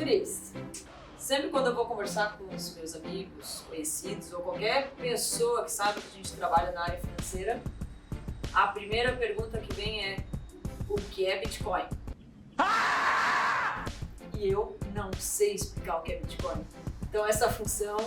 Cris, sempre quando eu vou conversar com os meus amigos, conhecidos ou qualquer pessoa que sabe que a gente trabalha na área financeira, a primeira pergunta que vem é: o que é Bitcoin? E eu não sei explicar o que é Bitcoin. Então essa função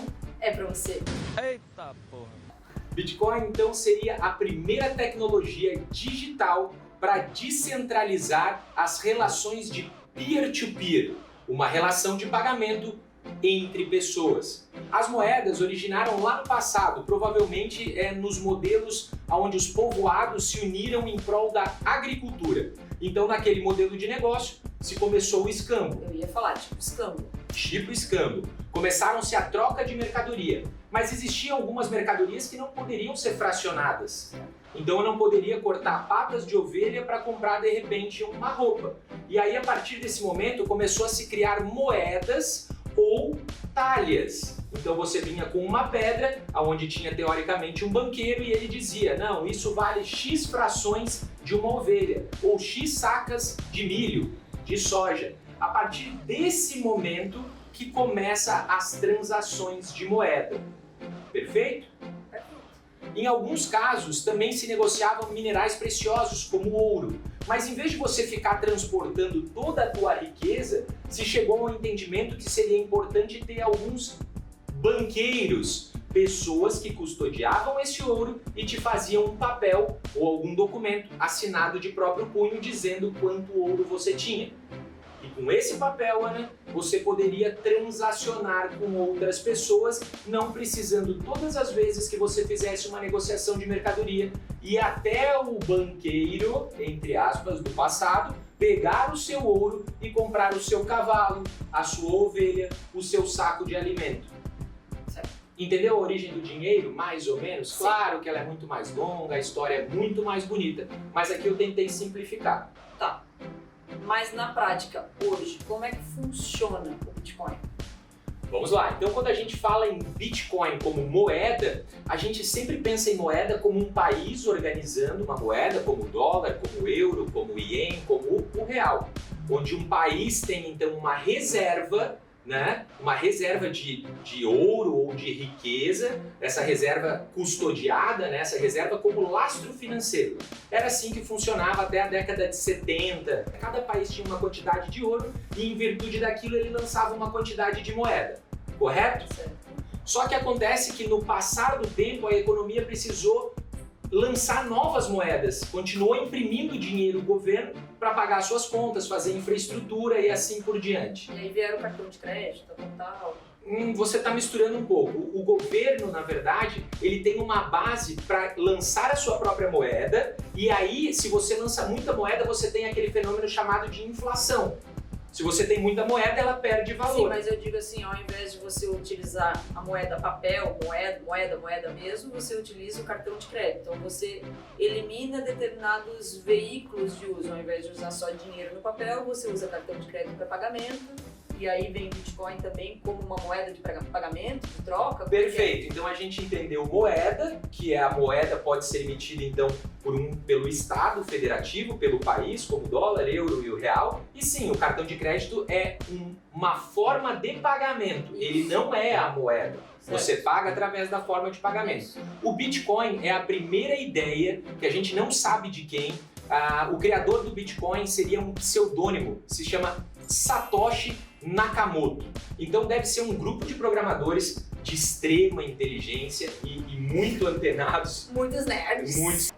é para você. Eita porra! Bitcoin, então, seria a primeira tecnologia digital para descentralizar as relações de peer-to-peer, uma relação de pagamento entre pessoas. As moedas originaram lá no passado, provavelmente nos modelos onde os povoados se uniram em prol da agricultura. Então, naquele modelo de negócio, se começou o escambo. Eu ia falar tipo escambo. Tipo escambo. Começaram-se a troca de mercadoria, mas existiam algumas mercadorias que não poderiam ser fracionadas. Então eu não poderia cortar patas de ovelha para comprar de repente uma roupa. E aí a partir desse momento começou a se criar moedas ou talhas. Então você vinha com uma pedra, onde tinha teoricamente um banqueiro, e ele dizia: não, isso vale X frações de uma ovelha, ou X sacas de milho, de soja. A partir desse momento que começa as transações de moeda. Perfeito? Em alguns casos também se negociavam minerais preciosos como ouro, mas em vez de você ficar transportando toda a tua riqueza, se chegou ao entendimento que seria importante ter alguns banqueiros, pessoas que custodiavam esse ouro e te faziam um papel ou algum documento assinado de próprio punho dizendo quanto ouro você tinha. E com esse papel, Ana, você poderia transacionar com outras pessoas, não precisando todas as vezes que você fizesse uma negociação de mercadoria ir até o banqueiro, entre aspas, do passado, pegar o seu ouro e comprar o seu cavalo, a sua ovelha, o seu saco de alimento. Certo. Entendeu a origem do dinheiro, mais ou menos? Sim. Claro que ela é muito mais longa, a história é muito mais bonita, mas aqui eu tentei simplificar. Tá. Mas na prática, hoje, como é que funciona o Bitcoin? Vamos lá, então quando a gente fala em Bitcoin como moeda, a gente sempre pensa em moeda como um país organizando uma moeda, como o dólar, como o euro, como o ien, como o real. Onde um país tem então uma reserva, né? Uma reserva de ouro ou de riqueza, essa reserva custodiada, né? Essa reserva como lastro financeiro. Era assim que funcionava até a década de 70. Cada país tinha uma quantidade de ouro e em virtude daquilo ele lançava uma quantidade de moeda, correto? Certo. Só que acontece que no passar do tempo a economia precisou lançar novas moedas, continuou imprimindo dinheiro o governo para pagar suas contas, fazer infraestrutura e assim por diante. E aí vieram o cartão de crédito, tal. Você está misturando um pouco. O governo, na verdade, ele tem uma base para lançar a sua própria moeda e aí, se você lança muita moeda, você tem aquele fenômeno chamado de inflação. Se você tem muita moeda, ela perde valor. Sim, mas eu digo assim, ao invés de você utilizar a moeda papel, moeda mesmo, você utiliza o cartão de crédito. Então você elimina determinados veículos de uso. Ao invés de usar só dinheiro no papel, você usa cartão de crédito para pagamento. E aí vem o Bitcoin também como uma moeda de pagamento, de troca. Perfeito, então a gente entendeu moeda, que é a moeda pode ser emitida então pelo Estado federativo, pelo país, como o dólar, euro e o real. E sim, o cartão de crédito é uma forma de pagamento, ele não é a moeda. Certo. Você paga através da forma de pagamento. Isso. O Bitcoin é a primeira ideia que a gente não sabe de quem. O criador do Bitcoin seria um pseudônimo, se chama Satoshi Nakamoto. Então deve ser um grupo de programadores de extrema inteligência e muito antenados. Muitos nerds.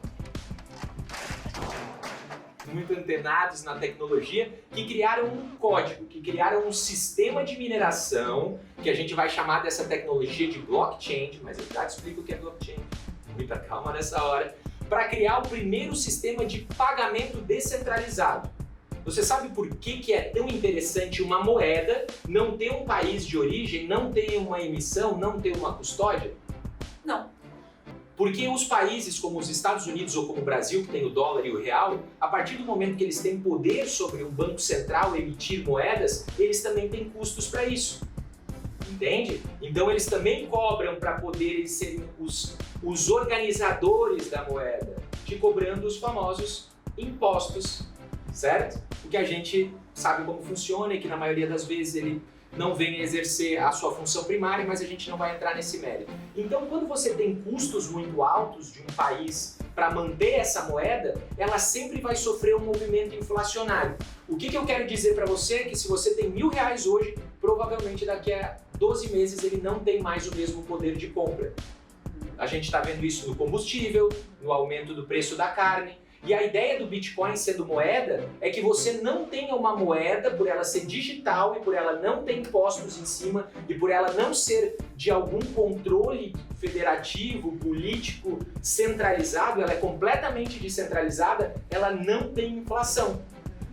Muito antenados na tecnologia, que criaram um código, que criaram um sistema de mineração, que a gente vai chamar dessa tecnologia de blockchain, mas eu já te explico o que é blockchain. Muita calma nessa hora. Para criar o primeiro sistema de pagamento descentralizado. Você sabe por que é tão interessante uma moeda não ter um país de origem, não ter uma emissão, não ter uma custódia? Não. Porque os países como os Estados Unidos ou como o Brasil, que tem o dólar e o real, a partir do momento que eles têm poder sobre um banco central emitir moedas, eles também têm custos para isso. Entende? Então eles também cobram para poderem ser os organizadores da moeda, te cobrando os famosos impostos, certo? O que a gente sabe como funciona e que na maioria das vezes não venha exercer a sua função primária, mas a gente não vai entrar nesse mérito. Então, quando você tem custos muito altos de um país para manter essa moeda, ela sempre vai sofrer um movimento inflacionário. O que eu quero dizer para você é que se você tem R$1.000 hoje, provavelmente daqui a 12 meses ele não tem mais o mesmo poder de compra. A gente está vendo isso no combustível, no aumento do preço da carne. E a ideia do Bitcoin sendo moeda é que você não tenha uma moeda por ela ser digital e por ela não ter impostos em cima e por ela não ser de algum controle federativo, político, centralizado, ela é completamente descentralizada, ela não tem inflação.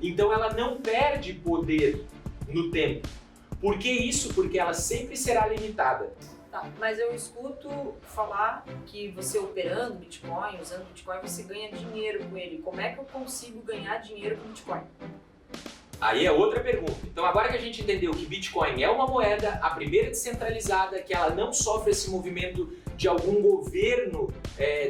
Então ela não perde poder no tempo. Por que isso? Porque ela sempre será limitada. Tá, mas eu escuto falar que você operando Bitcoin, usando Bitcoin, você ganha dinheiro com ele. Como é que eu consigo ganhar dinheiro com Bitcoin? Aí é outra pergunta. Então agora que a gente entendeu que Bitcoin é uma moeda, a primeira descentralizada, que ela não sofre esse movimento de algum governo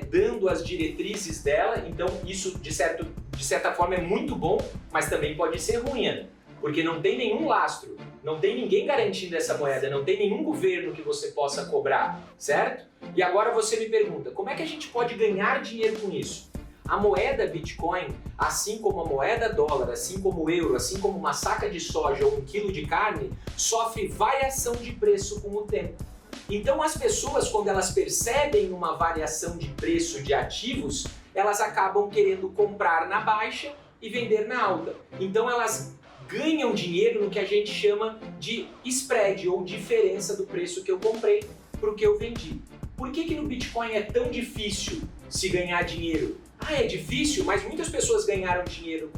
dando as diretrizes dela, então isso de certa forma é muito bom, mas também pode ser ruim, né? Porque não tem nenhum lastro, não tem ninguém garantindo essa moeda, não tem nenhum governo que você possa cobrar, certo? E agora você me pergunta, como é que a gente pode ganhar dinheiro com isso? A moeda Bitcoin, assim como a moeda dólar, assim como o euro, assim como uma saca de soja ou 1 quilo de carne, sofre variação de preço com o tempo. Então as pessoas, quando elas percebem uma variação de preço de ativos, elas acabam querendo comprar na baixa e vender na alta. Então elas ganham dinheiro no que a gente chama de spread, ou diferença do preço que eu comprei para o que eu vendi. Por que no Bitcoin é tão difícil se ganhar dinheiro? É difícil, mas muitas pessoas ganharam dinheiro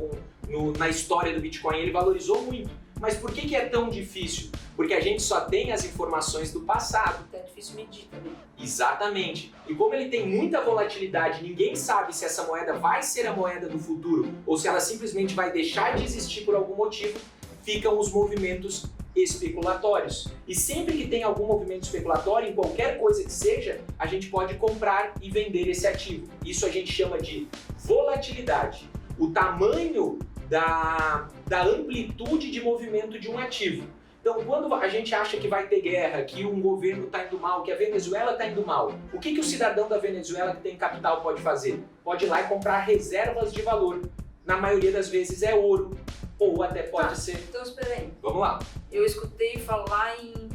na história do Bitcoin, ele valorizou muito. Mas por que é tão difícil? Porque a gente só tem as informações do passado. É difícil medir também. Exatamente. E como ele tem muita volatilidade, ninguém sabe se essa moeda vai ser a moeda do futuro ou se ela simplesmente vai deixar de existir por algum motivo, ficam os movimentos especulatórios. E sempre que tem algum movimento especulatório, em qualquer coisa que seja, a gente pode comprar e vender esse ativo. Isso a gente chama de volatilidade. O tamanho da amplitude de movimento de um ativo. Então, quando a gente acha que vai ter guerra, que um governo está indo mal, que a Venezuela está indo mal, o que o cidadão da Venezuela que tem capital pode fazer? Pode ir lá e comprar reservas de valor. Na maioria das vezes é ouro, ou até pode ser... Então, espera aí. Vamos lá. Eu escutei falar em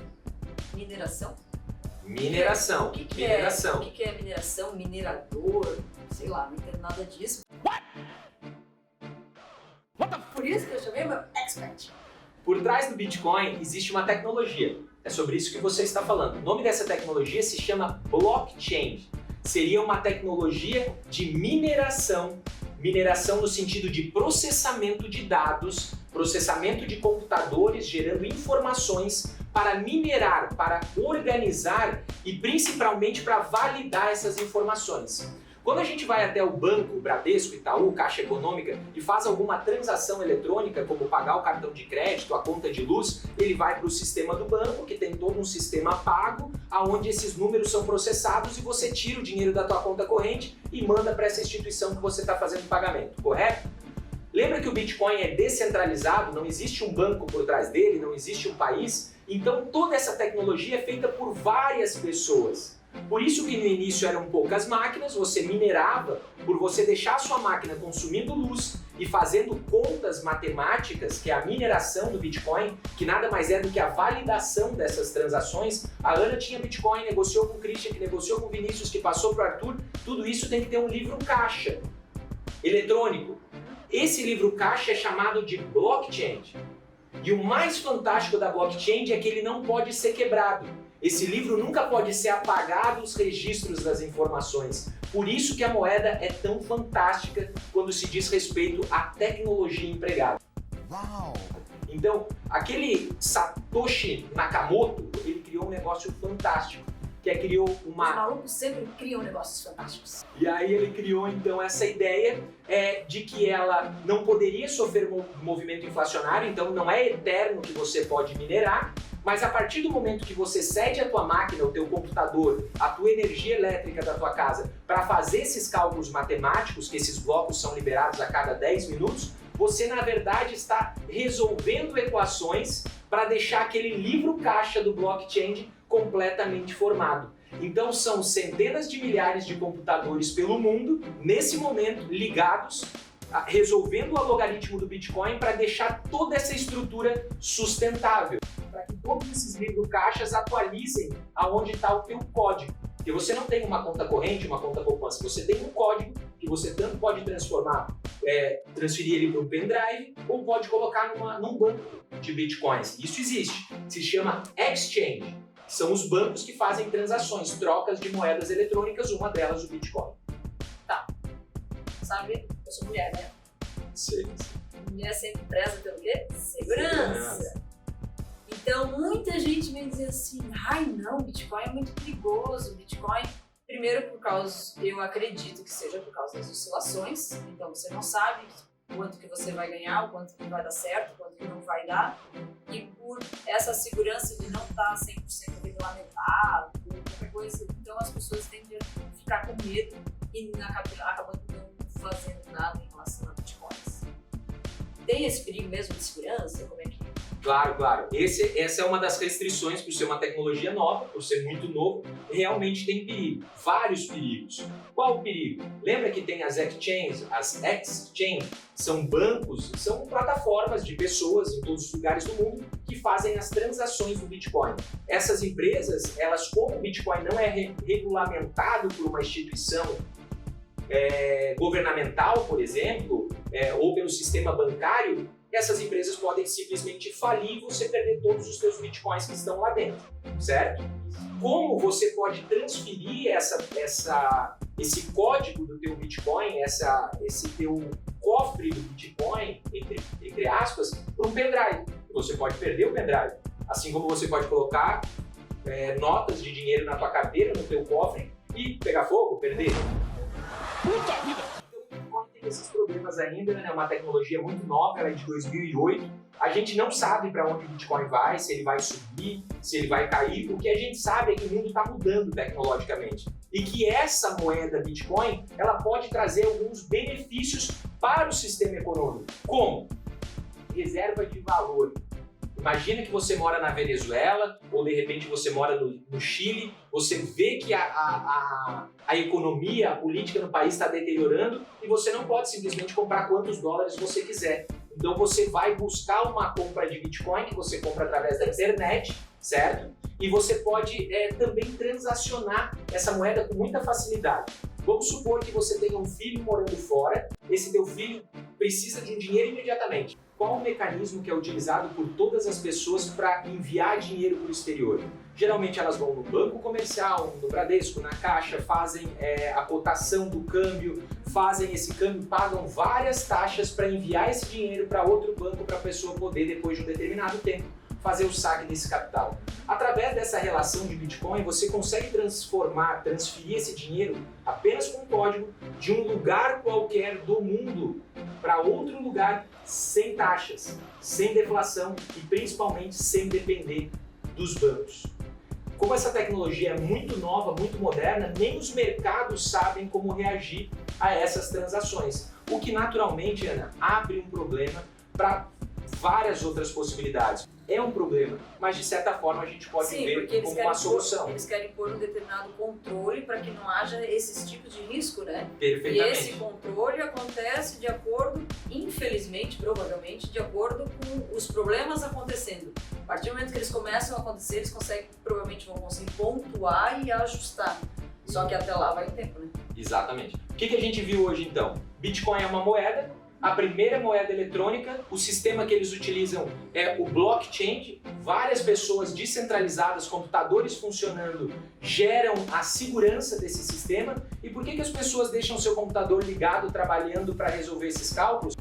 mineração. Mineração. O que mineração. O que é mineração? Minerador? Sei lá, não entendo nada disso. Por isso que eu chamei meu expert. Por trás do Bitcoin existe uma tecnologia. É sobre isso que você está falando. O nome dessa tecnologia se chama blockchain. Seria uma tecnologia de mineração. Mineração no sentido de processamento de dados, processamento de computadores gerando informações para minerar, para organizar e principalmente para validar essas informações. Quando a gente vai até o banco, Bradesco, Itaú, Caixa Econômica e faz alguma transação eletrônica, como pagar o cartão de crédito, a conta de luz, ele vai para o sistema do banco, que tem todo um sistema pago, onde esses números são processados e você tira o dinheiro da tua conta corrente e manda para essa instituição que você está fazendo o pagamento, correto? Lembra que o Bitcoin é descentralizado, não existe um banco por trás dele, não existe um país? Então toda essa tecnologia é feita por várias pessoas. Por isso que no início eram poucas máquinas, você minerava, por você deixar a sua máquina consumindo luz e fazendo contas matemáticas, que é a mineração do Bitcoin, que nada mais é do que a validação dessas transações. A Ana tinha Bitcoin, negociou com o Christian, que negociou com o Vinícius, que passou para o Arthur. Tudo isso tem que ter um livro caixa eletrônico. Esse livro caixa é chamado de blockchain. E o mais fantástico da blockchain é que ele não pode ser quebrado. Esse livro nunca pode ser apagado os registros das informações. Por isso que a moeda é tão fantástica quando se diz respeito à tecnologia empregada. Uau! Então, aquele Satoshi Nakamoto, ele criou um negócio fantástico, que criou uma... Os malucos sempre criam negócios fantásticos. E aí ele criou então essa ideia de que ela não poderia sofrer movimento inflacionário, então não é eterno que você pode minerar, mas a partir do momento que você cede a tua máquina, o teu computador, a tua energia elétrica da tua casa para fazer esses cálculos matemáticos, que esses blocos são liberados a cada 10 minutos, você na verdade está resolvendo equações para deixar aquele livro caixa do blockchain completamente formado. Então são centenas de milhares de computadores pelo mundo, nesse momento, ligados, resolvendo o algoritmo do Bitcoin para deixar toda essa estrutura sustentável, para que todos esses livros caixas atualizem aonde está o teu código. Porque você não tem uma conta corrente, uma conta poupança, você tem um código que você tanto pode transferir ele para um pendrive ou pode colocar num banco de Bitcoins. Isso existe, se chama exchange. São os bancos que fazem transações, trocas de moedas eletrônicas, uma delas o Bitcoin. Tá. Sabe, eu sou mulher, né? Sei. Mulher sempre preza pelo quê? Segurança. Então, muita gente vem dizer assim, ai não, Bitcoin é muito perigoso, Bitcoin... Primeiro, eu acredito que seja por causa das oscilações, então você não sabe quanto que você vai ganhar, o quanto que vai dar certo, o quanto que não vai dar, e por essa segurança de não estar 100% regulamentado, qualquer coisa, então as pessoas tendem a ficar com medo e acabando não fazendo nada em relação a Bitcoins. Tem esse perigo mesmo de segurança? Como é que é? Claro. Essa é uma das restrições por ser uma tecnologia nova, por ser muito novo, realmente tem perigo, vários perigos. Qual o perigo? Lembra que tem as exchanges? As exchanges são bancos, são plataformas de pessoas em todos os lugares do mundo que fazem as transações do Bitcoin. Essas empresas, elas, como o Bitcoin não é regulamentado por uma instituição governamental, por exemplo, ou pelo sistema bancário, essas empresas podem simplesmente falir e você perder todos os seus bitcoins que estão lá dentro, certo? Como você pode transferir esse código do teu bitcoin, esse teu cofre do bitcoin, entre aspas, para um pendrive? Você pode perder o pendrive, assim como você pode colocar notas de dinheiro na tua carteira, no teu cofre e pegar fogo, perder. Puta vida! Esses problemas ainda, é uma tecnologia muito nova, ela é de 2008. A gente não sabe para onde o Bitcoin vai, se ele vai subir, se ele vai cair. O que a gente sabe é que o mundo está mudando tecnologicamente e que essa moeda Bitcoin ela pode trazer alguns benefícios para o sistema econômico. Como? Reserva de valor. Imagina que você mora na Venezuela ou de repente você mora no Chile, você vê que a economia, a política no país está deteriorando e você não pode simplesmente comprar quantos dólares você quiser. Então você vai buscar uma compra de Bitcoin que você compra através da internet, certo? E você pode também transacionar essa moeda com muita facilidade. Vamos supor que você tenha um filho morando fora, esse teu filho precisa de um dinheiro imediatamente. Qual o mecanismo que é utilizado por todas as pessoas para enviar dinheiro para o exterior? Geralmente elas vão no banco comercial, no Bradesco, na Caixa, fazem a cotação do câmbio, fazem esse câmbio, pagam várias taxas para enviar esse dinheiro para outro banco para a pessoa poder, depois de um determinado tempo, fazer o saque desse capital. Através dessa relação de Bitcoin, você consegue transferir esse dinheiro apenas com um código de um lugar qualquer do mundo para outro lugar sem taxas, sem deflação e principalmente sem depender dos bancos. Como essa tecnologia é muito nova, muito moderna, nem os mercados sabem como reagir a essas transações, o que naturalmente, Ana, abre um problema para várias outras possibilidades. É um problema, mas de certa forma a gente pode ver como uma solução. Eles querem pôr um determinado controle para que não haja esses tipos de risco, né? Perfeitamente. E esse controle acontece de acordo, infelizmente, provavelmente, de acordo com os problemas acontecendo. A partir do momento que eles começam a acontecer, eles provavelmente vão conseguir pontuar e ajustar. Só que até lá vai um tempo, né? Exatamente. O que a gente viu hoje então? Bitcoin é uma moeda, a primeira moeda eletrônica, o sistema que eles utilizam é o blockchain, várias pessoas descentralizadas, computadores funcionando, geram a segurança desse sistema. E por que as pessoas deixam seu computador ligado, trabalhando para resolver esses cálculos?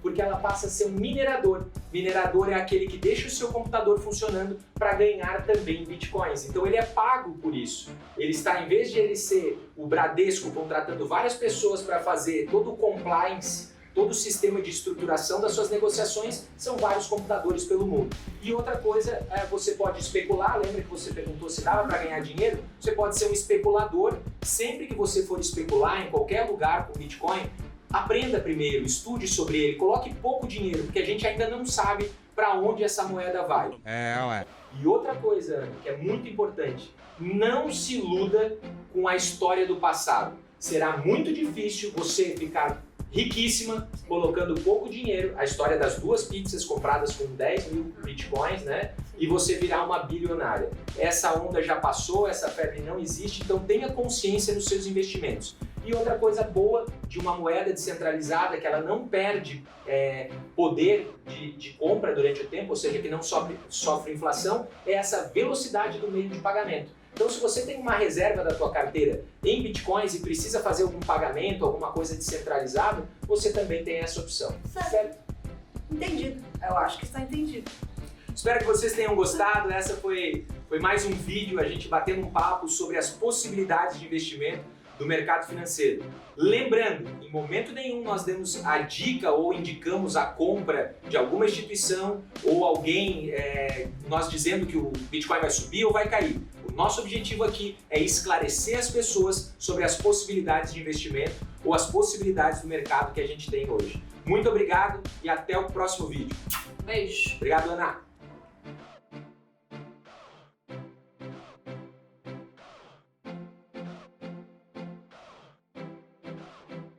Porque ela passa a ser um minerador. Minerador é aquele que deixa o seu computador funcionando para ganhar também bitcoins. Então ele é pago por isso. Ele está, em vez de ele ser o Bradesco contratando várias pessoas para fazer todo o compliance, todo o sistema de estruturação das suas negociações, são vários computadores pelo mundo. E outra coisa, você pode especular, lembra que você perguntou se dava para ganhar dinheiro? Você pode ser um especulador. Sempre que você for especular em qualquer lugar com Bitcoin, aprenda primeiro, estude sobre ele, coloque pouco dinheiro, porque a gente ainda não sabe para onde essa moeda vai. E outra coisa que é muito importante, não se iluda com a história do passado. Será muito difícil você ficar riquíssima colocando pouco dinheiro, a história das 2 pizzas compradas com 10 mil bitcoins, né? E você virar uma bilionária. Essa onda já passou, essa febre não existe, então tenha consciência nos seus investimentos. E outra coisa boa de uma moeda descentralizada, que ela não perde poder de compra durante o tempo, ou seja, que não sofre inflação, é essa velocidade do meio de pagamento. Então, se você tem uma reserva da tua carteira em bitcoins e precisa fazer algum pagamento, alguma coisa descentralizado, você também tem essa opção. Certo? Entendido. Eu acho que está entendido. Espero que vocês tenham gostado. Essa foi mais um vídeo, a gente batendo um papo sobre as possibilidades de investimento do mercado financeiro. Lembrando, em momento nenhum nós demos a dica ou indicamos a compra de alguma instituição ou alguém nós dizendo que o Bitcoin vai subir ou vai cair. O nosso objetivo aqui é esclarecer as pessoas sobre as possibilidades de investimento ou as possibilidades do mercado que a gente tem hoje. Muito obrigado e até o próximo vídeo. Beijo. Obrigado, Ana.